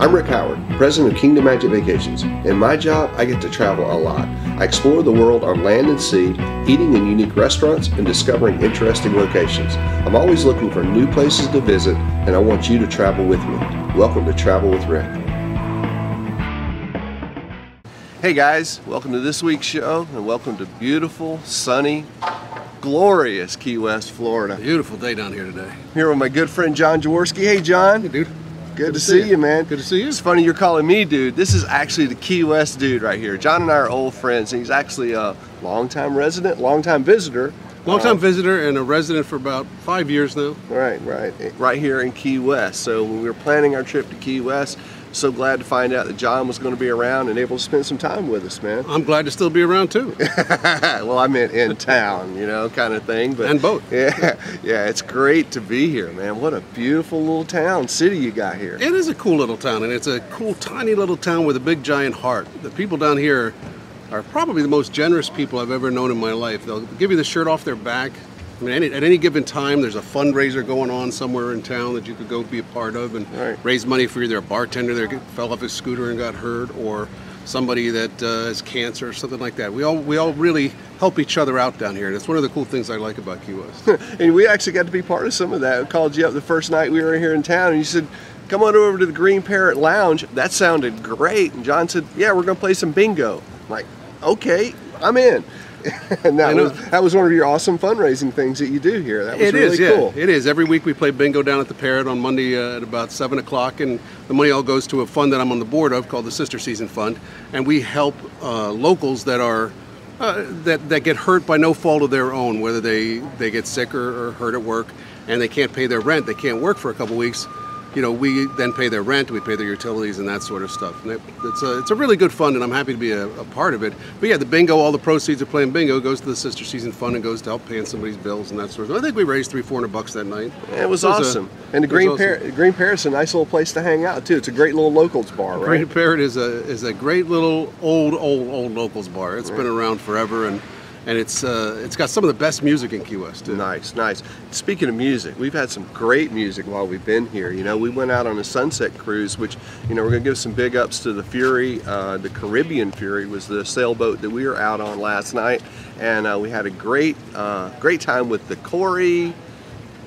I'm Rick Howard, president of Kingdom Magic Vacations. In my job, I get to travel a lot. I explore the world on land and sea, eating in unique restaurants and discovering interesting locations. I'm always looking for new places to visit, and I want you to travel with me. Welcome to Travel with Rick. Hey guys, welcome to this week's show, and welcome to beautiful, sunny, glorious Key West, Florida. Beautiful day down here today. I'm here with my good friend John Jaworski. Hey John. Hey dude. Good to see you, man. Good to see you. It's funny you're calling me dude. This is actually the Key West dude right here. John and I are old friends, and he's actually a longtime resident, longtime visitor. Longtime visitor and a resident for about 5 years now. Right here in Key West. So when we were planning our trip to Key West, so glad to find out that John was going to be around and able to spend some time with us, man. I'm glad to still be around too. Well, I meant in town, you know, kind of thing. But and both. Yeah, it's great to be here, man. What a beautiful little town, city you got here. It is a cool little town, and it's a cool, tiny little town with a big, giant heart. The people down here are probably the most generous people I've ever known in my life. They'll give you the shirt off their back. I mean, at any given time, there's a fundraiser going on somewhere in town that you could go be a part of and raise money for either a bartender that fell off his scooter and got hurt, or somebody that has cancer or something like that. We all really help each other out down here, and it's one of the cool things I like about Key West. And we actually got to be part of some of that. I called you up the first night we were here in town, and you said, come on over to the Green Parrot Lounge. That sounded great. And John said, yeah, we're going to play some bingo. I'm like, okay, I'm in. And that was one of your awesome fundraising things that you do here. That was really cool. It is. Every week we play bingo down at the Parrot on Monday at about 7 o'clock, and the money all goes to a fund that I'm on the board of called the Sister Season Fund, and we help locals that are that get hurt by no fault of their own, whether they get sick or hurt at work and they can't pay their rent, they can't work for a couple weeks. You know, we then pay their rent, we pay their utilities and that sort of stuff. And it's a really good fund, and I'm happy to be a part of it. But yeah, the bingo, all the proceeds of playing bingo goes to the Sister Season Fund and goes to help paying somebody's bills and that sort of stuff. I think we raised $300-400 that night. Yeah, it was awesome. And the Green Parrot's a nice little place to hang out too. It's a great little locals bar, right? Green Parrot is a great little old locals bar. It's been around forever, and it's got some of the best music in Key West too. Nice. Speaking of music, we've had some great music while we've been here. You know, we went out on a sunset cruise, which, you know, we're going to give some big ups to the Fury. The Caribbean Fury was the sailboat that we were out on last night, and we had a great time with the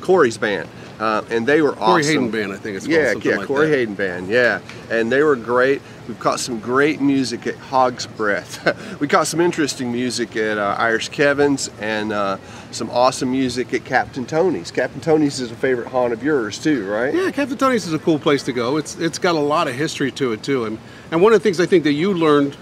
Corey's band. And they were awesome. Corey Hayden Band, I think it's called. Yeah, Corey Hayden Band, yeah. And they were great. We've caught some great music at Hog's Breath. We caught some interesting music at Irish Kevin's, and some awesome music at Captain Tony's. Captain Tony's is a favorite haunt of yours too, right? Yeah, Captain Tony's is a cool place to go. It's got a lot of history to it too. And one of the things I think that you learned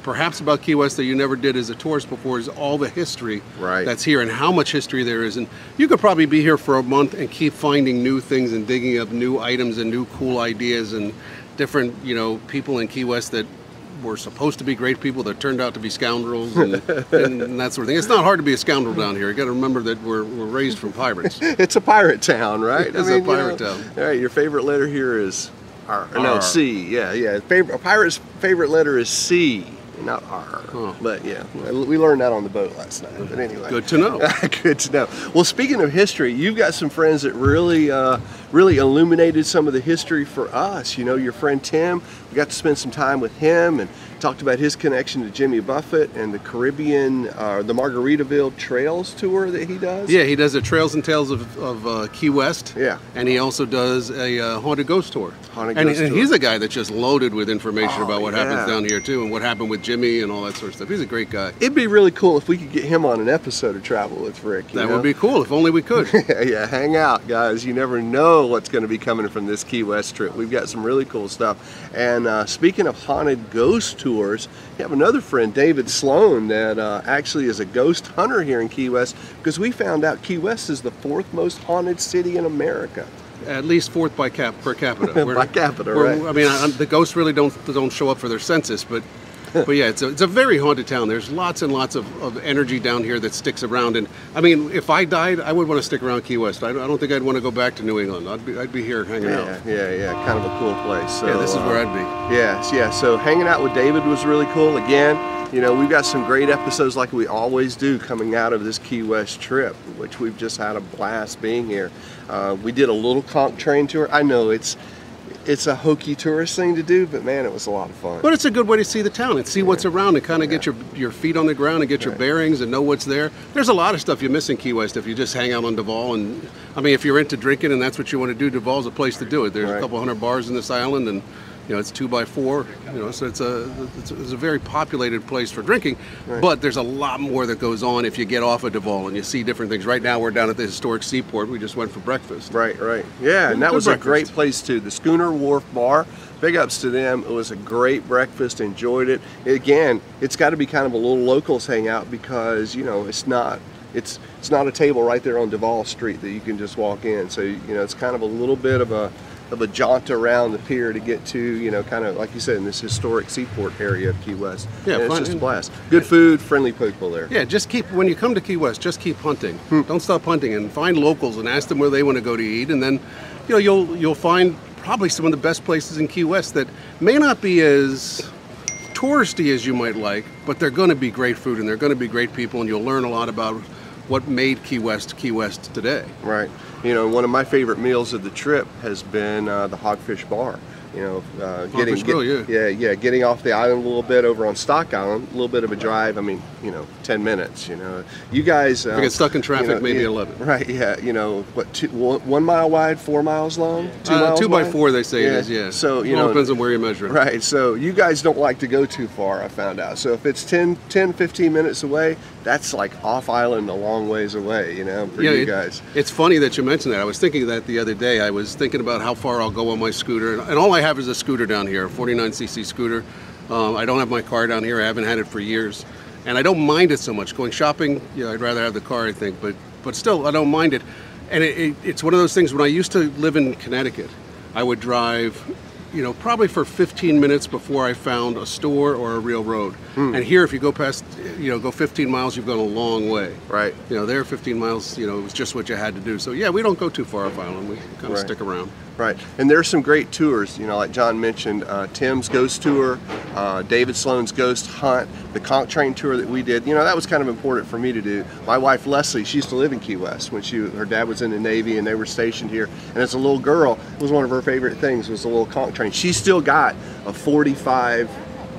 perhaps about Key West that you never did as a tourist before is all the history that's here and how much history there is. And you could probably be here for a month and keep finding new things and digging up new items and new cool ideas and different, you know, people in Key West that were supposed to be great people that turned out to be scoundrels and that sort of thing. It's not hard to be a scoundrel down here. You got to remember that we're raised from pirates. It's a pirate town, right? It's a pirate town. All right, your favorite letter here is R. No, C. Yeah. A pirate's favorite letter is C. Not R, but yeah, we learned that on the boat last night. But anyway, good to know. Good to know. Well, speaking of history, you've got some friends that really illuminated some of the history for us. You know, your friend Tim. We got to spend some time with him and talked about his connection to Jimmy Buffett and the Caribbean, the Margaritaville Trails tour that he does. Yeah, he does the Trails and Tales of Key West. Yeah, and he also does a haunted ghost tour. And he's a guy that's just loaded with information about what happens down here too, and what happened with Jimmy and all that sort of stuff. He's a great guy. It'd be really cool if we could get him on an episode of Travel with Rick. That would be cool if only we could. Yeah, hang out, guys. You never know what's going to be coming from this Key West trip. We've got some really cool stuff. And speaking of haunted ghost tours, you have another friend, David Sloan, that actually is a ghost hunter here in Key West, because we found out Key West is the 4th most haunted city in America. At least 4th per capita. By capita, right? I mean, the ghosts really don't show up for their census, but yeah, it's a very haunted town. There's lots and lots of energy down here that sticks around. And I mean, if I died, I would want to stick around Key West. I don't think I'd want to go back to New England. I'd be here hanging out. Yeah, kind of a cool place. So, yeah, this is where I'd be. Yeah. So hanging out with David was really cool. Again, you know, we've got some great episodes like we always do coming out of this Key West trip, which we've just had a blast being here. We did a little conch train tour. I know it's it's a hokey tourist thing to do, but man, it was a lot of fun. But it's a good way to see the town and see what's around and kind of get your feet on the ground and get your bearings and know what's there. There's a lot of stuff you miss in Key West if you just hang out on Duval. And I mean, if you're into drinking and that's what you want to do, Duval's a place to do it. There's a couple hundred bars in this island, and it's 2x4, so it's a very populated place for drinking, but there's a lot more that goes on if you get off of Duval and you see different things. Right now we're down at the historic seaport. We just went for breakfast. Right. Yeah, and that was a great place too. The Schooner Wharf Bar, big ups to them. It was a great breakfast, enjoyed it. Again, it's got to be kind of a little locals hangout because, it's not a table right there on Duval Street that you can just walk in. So, it's kind of a little bit of a jaunt around the pier to get to, kind of like you said, in this historic seaport area of Key West. Yeah, and it's just a blast. Good food, friendly people there. Yeah, when you come to Key West, just keep hunting. Don't stop hunting and find locals and ask them where they want to go to eat, and then you'll find probably some of the best places in Key West that may not be as touristy as you might like, but they're going to be great food and they're going to be great people, and you'll learn a lot about what made Key West today. Right. One of my favorite meals of the trip has been the Hogfish Bar. Getting off the island a little bit over on Stock Island, a little bit of a drive. I mean, 10 minutes. You guys. We get stuck in traffic, maybe 11. Right. Yeah. What? 1 mile wide, 4 miles long. 2 miles. 2x4, they say it is. Yeah. So it all depends on where you measure it. Right. So you guys don't like to go too far, I found out. So if it's 10, 15 minutes away, that's like off island a long ways away. For you guys. It's funny that you mentioned that. I was thinking that the other day. I was thinking about how far I'll go on my scooter, and all I have is a scooter down here, a 49cc scooter. I don't have my car down here. I haven't had it for years, and I don't mind it so much. Going shopping, I'd rather have the car, I think, but still, I don't mind it. And it's one of those things. When I used to live in Connecticut, I would drive, probably for 15 minutes before I found a store or a real road. And here, if you go past, go 15 miles, you've gone a long way. Right. There 15 miles, it was just what you had to do. So yeah, we don't go too far off island. We kind of stick around. Right, and there's some great tours, like John mentioned, Tim's Ghost Tour, David Sloan's Ghost Hunt, the Conch Train tour that we did. That was kind of important for me to do. My wife Leslie, she used to live in Key West when her dad was in the Navy and they were stationed here. And as a little girl, it was one of her favorite things was the little Conch Train. She still got a 45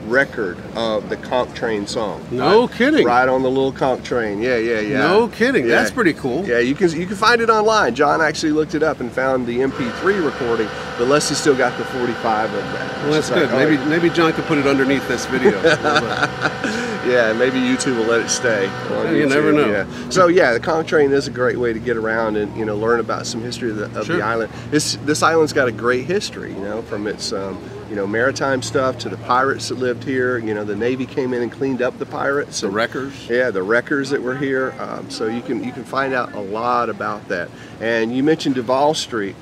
record of the Conch Train song. No kidding. Right on the little Conch Train. Yeah. No kidding. Yeah. That's pretty cool. Yeah, you can find it online. John actually looked it up and found the MP3 recording, but Leslie still got the 45 of that. Well, that's good. Maybe John could put it underneath this video. Yeah, maybe YouTube will let it stay. You never know. Yeah. So yeah, the Conch Train is a great way to get around and learn about some history of the island. This island's got a great history, from its maritime stuff to the pirates that lived here. The Navy came in and cleaned up the pirates. The wreckers. Yeah, the wreckers that were here. So you can find out a lot about that. And you mentioned Duval Street.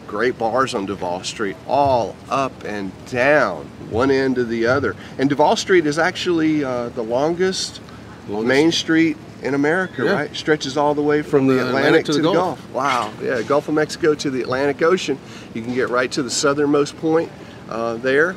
Great bars on Duval Street, all up and down, one end to the other. And Duval Street is actually the longest main street in America, right? Stretches all the way from the Atlantic to the Gulf. Wow, yeah, Gulf of Mexico to the Atlantic Ocean. You can get right to the southernmost point there.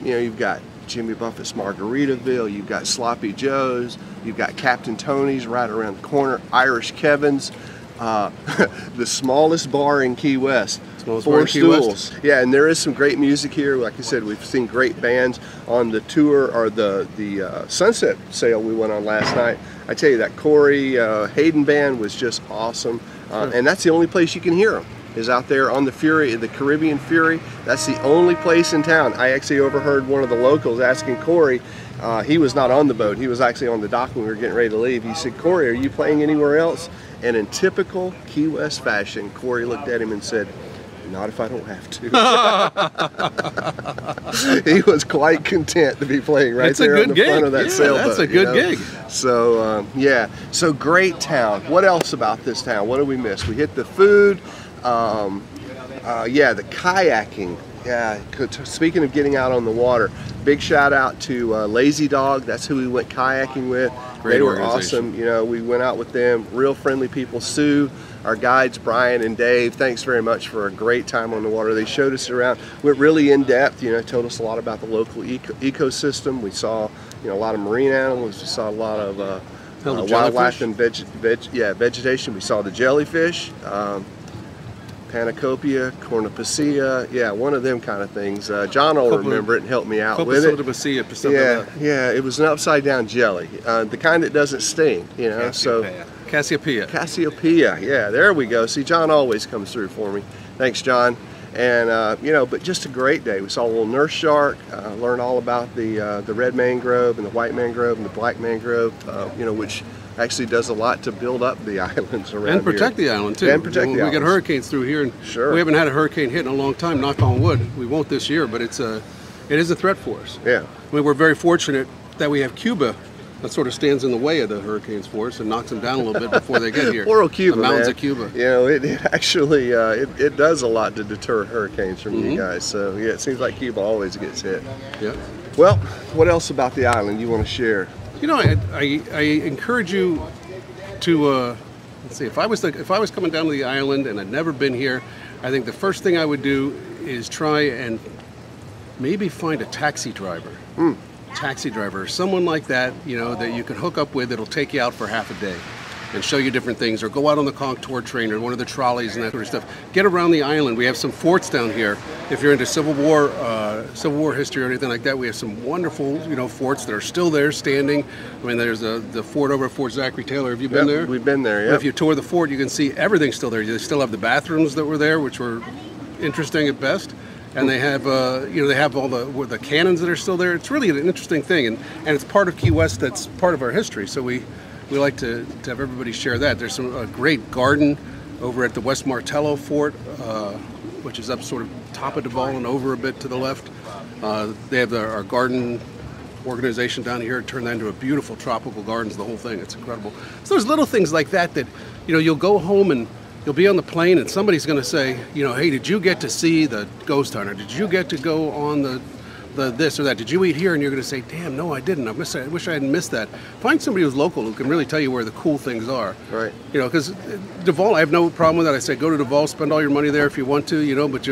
You've got Jimmy Buffett's Margaritaville, you've got Sloppy Joe's, you've got Captain Tony's right around the corner, Irish Kevin's, the smallest bar in Key West. 4 stools. Yeah, and there is some great music here. Like I said, we've seen great bands on the tour or the sunset sail we went on last night. I tell you, that Corey Hayden band was just awesome, and that's the only place you can hear them. Is out there on the Fury, the Caribbean Fury. That's the only place in town. I actually overheard one of the locals asking Corey. He was not on the boat. He was actually on the dock when we were getting ready to leave. He said, "Corey, are you playing anywhere else?" And in typical Key West fashion, Corey looked at him and said, "Not if I don't have to." He was quite content to be playing right there on the front of that sailboat. That's a good gig. So, so great town. What else about this town? What did we miss? We hit the food. The kayaking. Yeah, speaking of getting out on the water, big shout out to Lazy Dog. That's who we went kayaking with. Great they were awesome. We went out with them. Real friendly people. Sue, our guides, Brian and Dave, thanks very much for a great time on the water. They showed us around, went really in depth, told us a lot about the local ecosystem. We saw, a lot of marine animals. We saw a lot of wildlife and vegetation. We saw the jellyfish. Panacopia, Cornucopia, yeah, one of them kind of things. John will remember it and help me out with it. Yeah, it was an upside down jelly, the kind that doesn't sting, you know. Cassiopeia. Cassiopeia, yeah, there we go. See, John always comes through for me. Thanks, John. And you know, but just a great day. We saw a little nurse shark, learned all about the red mangrove and the white mangrove and the black mangrove, you know, which actually does a lot to build up the islands around and protect here. the island too. And protect the islands. We get hurricanes through here, and sure, we haven't had a hurricane hit in a long time. Knock on wood. We won't this year, but it is a threat for us. Yeah. I mean, we're very fortunate that we have Cuba that sort of stands in the way of the hurricanes for us and knocks them down a little bit before they get here. Poor old Cuba, the mountains man. of Cuba. You know, it actually it does a lot to deter hurricanes from you guys. So yeah, it seems like Cuba always gets hit. Yeah. Well, what else about the island you want to share? You know, I encourage you to let's see. If I was coming down to the island and I'd never been here, I think the first thing I would do is try and maybe find a taxi driver. Taxi driver, someone like that, you know, that you can hook up with. It'll take you out for half a day and show you different things, or go out on the contour train or one of the trolleys and that sort of stuff. Get around the island. We have some forts down here. If you're into Civil War history or anything like that, we have some wonderful, you know, forts that are still there standing. I mean, there's the fort over at Fort Zachary Taylor. Have you been there? We've been there. Yeah. If you tour the fort, you can see everything's still there. They still have the bathrooms that were there, which were interesting at best. And they have, you know, they have all the cannons that are still there. It's really an interesting thing, and it's part of Key West. That's part of our history. So we like to have everybody share that. There's a great garden over at the West Martello Fort, which is up sort of top of Duval and over a bit to the left. They have our garden organization down here. Turned that into a beautiful tropical gardens. The whole thing. It's incredible. So there's little things like that you know, you'll go home and you'll be on the plane and somebody's going to say, you know, hey, did you get to see the ghost hunter? Did you get to go on the this or that? Did you eat here? And you're going to say, damn, no, I didn't. I wish I hadn't missed that. Find somebody who's local who can really tell you where the cool things are. Right. You know, because Duval, I have no problem with that. I say go to Duval, spend all your money there if you want to, you know, but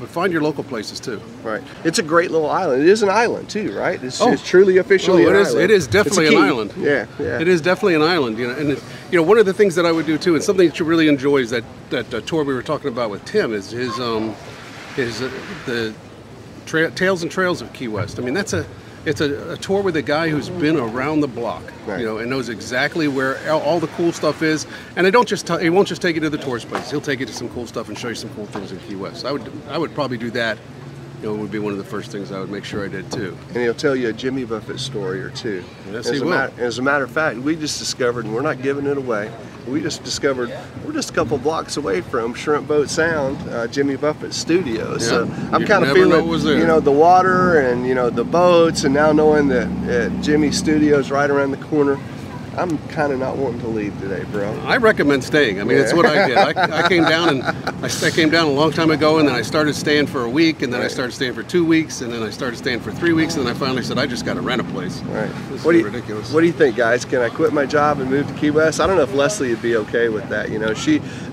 find your local places too. Right. It's a great little island. It is an island too, right? It's truly officially an island. It is definitely an island. Yeah. It is definitely an island, you know. And you know, one of the things that I would do too, and something that you really enjoy, is that tour we were talking about with Tim, is the Tales and Trails of Key West. I mean, it's a tour with a guy who's been around the block, right, you know, and knows exactly where all the cool stuff is. And he won't just take you to the tourist places. He'll take you to some cool stuff and show you some cool things in Key West. I would probably do that. You know, it would be one of the first things I would make sure I did too. And he'll tell you a Jimmy Buffett story or two. Yes, he will. As a matter of fact, we just discovered, and we're not giving it away, we just discovered we're just a couple blocks away from Shrimp Boat Sound, Jimmy Buffett's studio. Yeah. So I'm kind of feeling, you know, the water and, you know, the boats, and now knowing that Jimmy's studio is right around the corner, I'm kind of not wanting to leave today, bro. I recommend staying. I mean, it's what I did. I came down, and I came down a long time ago, and then I started staying for a week, and then I started staying for 2 weeks, and then I started staying for 3 weeks, and then I finally said, I just got to rent a place. Right. This is ridiculous. What do you think, guys? Can I quit my job and move to Key West? I don't know if Leslie would be okay with that. You know,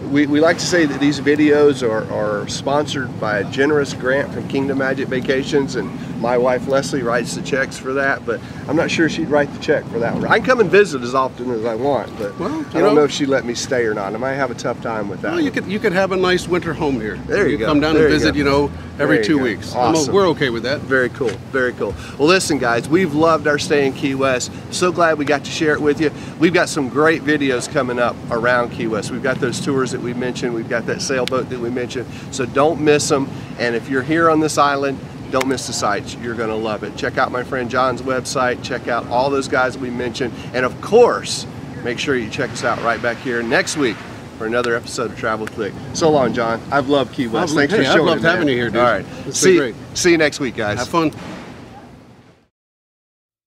we like to say that these videos are sponsored by a generous grant from Kingdom Magic Vacations, and my wife Leslie writes the checks for that, but I'm not sure she'd write the check for that one. I can come and visit as often as I want, but I don't know if she'd let me stay or not. I might have a tough time with that. Well, you could have a nice winter home here. There you go. Come down and visit, you know, every 2 weeks. Awesome. We're okay with that. Very cool. Very cool. Well, listen, guys, we've loved our stay in Key West. So glad we got to share it with you. We've got some great videos coming up around Key West. We've got those tours that we mentioned. We've got that sailboat that we mentioned. So don't miss them. And if you're here on this island, don't miss the sights. You're going to love it. Check out my friend John's website. Check out all those guys we mentioned. And of course, make sure you check us out right back here next week for another episode of Travel Click. So long, John. I've loved Key West. Thanks for showing I've loved having you here, dude. All right. See you next week, guys. Have fun.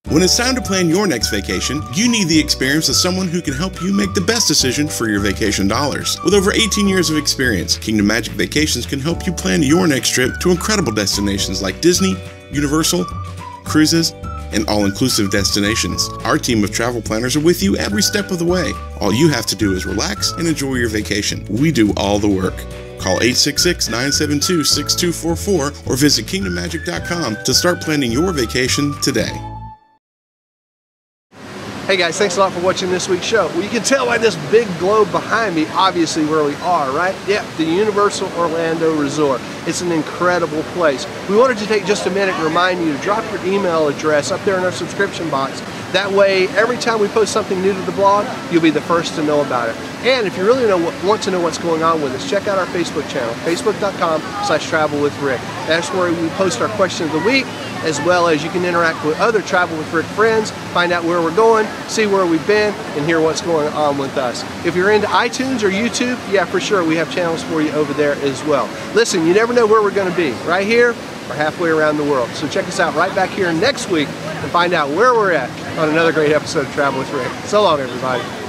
When it's time to plan your next vacation, you need the experience of someone who can help you make the best decision for your vacation dollars. With over 18 years of experience, Kingdom Magic Vacations can help you plan your next trip to incredible destinations like Disney, Universal, cruises, and all-inclusive destinations. Our team of travel planners are with you every step of the way. All you have to do is relax and enjoy your vacation. We do all the work. Call 866-972-6244 or visit kingdommagic.com to start planning your vacation today. Hey guys, thanks a lot for watching this week's show. Well, you can tell by this big globe behind me, obviously, where we are, right? Yep, the Universal Orlando Resort. It's an incredible place. We wanted to take just a minute and remind you to drop your email address up there in our subscription box. That way, every time we post something new to the blog, you'll be the first to know about it. And if you really want to know what's going on with us, check out our Facebook channel, facebook.com/travelwithrick. That's where we post our question of the week, as well as you can interact with other Travel with Rick friends, find out where we're going, see where we've been, and hear what's going on with us. If you're into iTunes or YouTube, yeah, for sure, we have channels for you over there as well. Listen, you never know where we're going to be, right here or halfway around the world. So check us out right back here next week and find out where we're at on another great episode of Travel with Rick. So long, everybody.